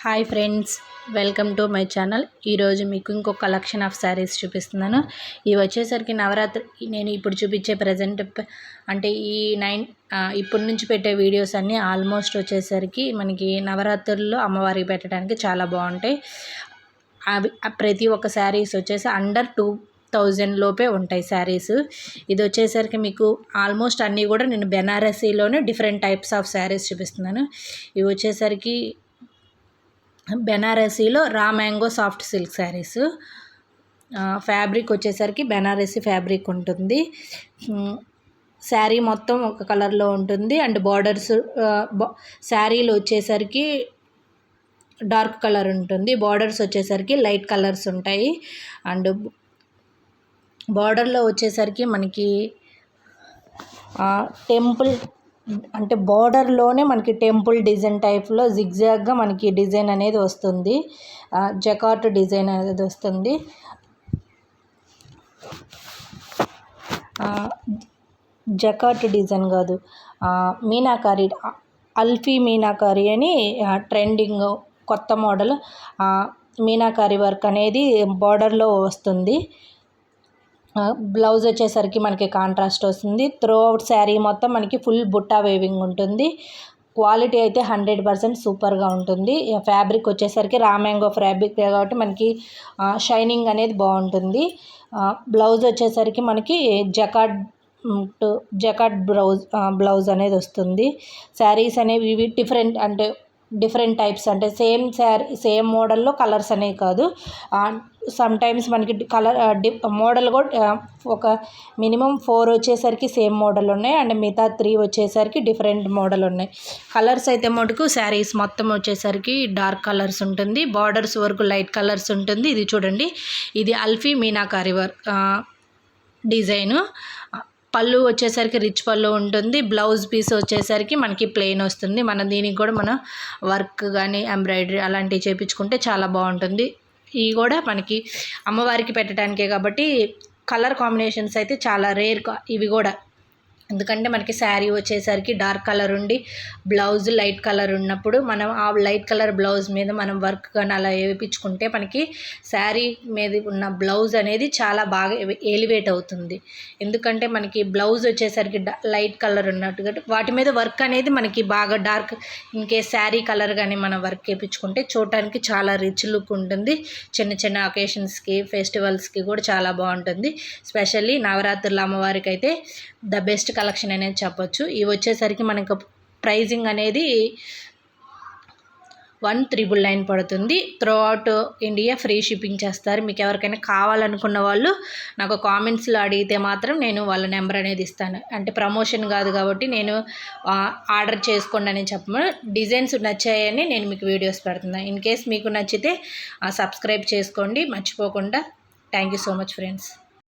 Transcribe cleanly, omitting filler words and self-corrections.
Hi friends, welcome to my channel. ఈరోజు మీకు ఇంకొక కలెక్షన్ ఆఫ్ శారీస్ చూపిస్తున్నాను. ఇవి వచ్చేసరికి నవరాత్రి నేను ఇప్పుడు చూపించే ప్రజెంట్ అంటే ఈ ఇప్పటి నుంచి పెట్టే వీడియోస్ అన్నీ ఆల్మోస్ట్ వచ్చేసరికి మనకి నవరాత్రుల్లో అమ్మవారికి పెట్టడానికి చాలా బాగుంటాయి. అవి ప్రతి ఒక్క శారీస్ వచ్చేసి అండర్ 2000 లోపే ఉంటాయి శారీస్. ఇది వచ్చేసరికి మీకు ఆల్మోస్ట్ అన్నీ కూడా నేను బెనారసీలోనే డిఫరెంట్ టైప్స్ ఆఫ్ శారీస్ చూపిస్తున్నాను. ఇవి వచ్చేసరికి బెనారసీలో raw mango soft silk saris. Fabric వచ్చేసరికి బెనారసీ ఫ్యాబ్రిక్ ఉంటుంది. శారీ మొత్తం ఒక కలర్లో ఉంటుంది అండ్ బార్డర్స్ శారీలో వచ్చేసరికి డార్క్ కలర్ ఉంటుంది. బార్డర్స్ వచ్చేసరికి లైట్ కలర్స్ ఉంటాయి. అండ్ బార్డర్లో వచ్చేసరికి మనకి టెంపుల్ అంటే బార్డర్లోనే మనకి టెంపుల్ డిజైన్ టైప్లో జిగ్జాగ్గా మనకి డిజైన్ అనేది వస్తుంది. జకార్ట్ డిజైన్ అనేది వస్తుంది. జకార్ట్ డిజైన్ కాదు, మీనాకారి, అల్ఫీ మీనాకారి అని ట్రెండింగ్ కొత్త మోడల్ మీనాకారి వర్క్ అనేది బార్డర్లో వస్తుంది. బ్లౌజ్ వచ్చేసరికి మనకి కాంట్రాస్ట్ వస్తుంది. త్రూ అవుట్ శారీ మొత్తం మనకి ఫుల్ బుట్టా వేవింగ్ ఉంటుంది. క్వాలిటీ అయితే 100% సూపర్గా ఉంటుంది. ఫ్యాబ్రిక్ వచ్చేసరికి రా మ్యాంగో ఫ్యాబ్రిక్ కాబట్టి మనకి షైనింగ్ అనేది బాగుంటుంది. బ్లౌజ్ వచ్చేసరికి మనకి జకార్డ్ బ్లౌజ్ అనేది వస్తుంది. శారీస్ అనేవి ఇవి డిఫరెంట్ టైప్స్ అంటే సేమ్ మోడల్లో కలర్స్ అనేవి కాదు. సమ్ టైమ్స్ మనకి కలర్ మోడల్ కూడా ఒక మినిమం 4 వచ్చేసరికి సేమ్ మోడల్ ఉన్నాయి అండ్ మిగతా 3 వచ్చేసరికి డిఫరెంట్ మోడల్ ఉన్నాయి. కలర్స్ అయితే మటుకు శారీస్ మొత్తం వచ్చేసరికి డార్క్ కలర్స్ ఉంటుంది. బార్డర్స్ వరకు లైట్ కలర్స్ ఉంటుంది. ఇది చూడండి, ఇది అల్ఫీ మీనాకారి వర్క్ డిజైను. పళ్ళు వచ్చేసరికి రిచ్ పళ్ళు ఉంటుంది. బ్లౌజ్ పీస్ వచ్చేసరికి మనకి ప్లెయిన్ వస్తుంది. దీనికి కూడా మనం వర్క్ కానీ ఎంబ్రాయిడరీ అలాంటివి చేయించుకుంటే చాలా బాగుంటుంది. ఇవి కూడా మనకి అమ్మవారికి పెట్టడానికే కాబట్టి కలర్ కాంబినేషన్స్ అయితే చాలా రేర్ ఇవి కూడా. ఎందుకంటే మనకి శారీ వచ్చేసరికి డార్క్ కలర్ ఉండి బ్లౌజ్ లైట్ కలర్ ఉన్నప్పుడు మనం ఆ లైట్ కలర్ బ్లౌజ్ మీద మనం వర్క్ కానీ అలా వేయించుకుంటే మనకి శారీ మీద ఉన్న బ్లౌజ్ అనేది చాలా బాగా ఎలివేట్ అవుతుంది. ఎందుకంటే మనకి బ్లౌజ్ వచ్చేసరికి లైట్ కలర్ ఉన్నట్టుగా వాటి మీద వర్క్ అనేది మనకి బాగా డార్క్ ఇంకేస్ శారీ కలర్ కానీ మనం వర్క్ వేయించుకుంటే చూడటానికి చాలా రిచ్ లుక్ ఉంటుంది. చిన్న చిన్న అకేషన్స్కి ఫెస్టివల్స్కి కూడా చాలా బాగుంటుంది. స్పెషల్లీ నవరాత్రుల అమ్మవారికి అయితే ద బెస్ట్ కలెక్షన్ అనేది చెప్పొచ్చు. ఇవి వచ్చేసరికి మనకు ప్రైజింగ్ అనేది 1999 పడుతుంది. Through out India free shipping చేస్తారు. మీకు ఎవరికైనా కావాలనుకున్న వాళ్ళు నాకు కామెంట్స్లో అడిగితే మాత్రం నేను వాళ్ళ నెంబర్ అనేది ఇస్తాను. అంటే ప్రమోషన్ కాదు కాబట్టి నేను ఆర్డర్ చేసుకోండి అని చెప్పను. డిజైన్స్ నచ్చాయని నేను మీకు వీడియోస్ పెడుతున్నాను. ఇన్ కేస్ మీకు నచ్చితే సబ్స్క్రైబ్ చేసుకోండి మర్చిపోకుండా. Thank you so much friends.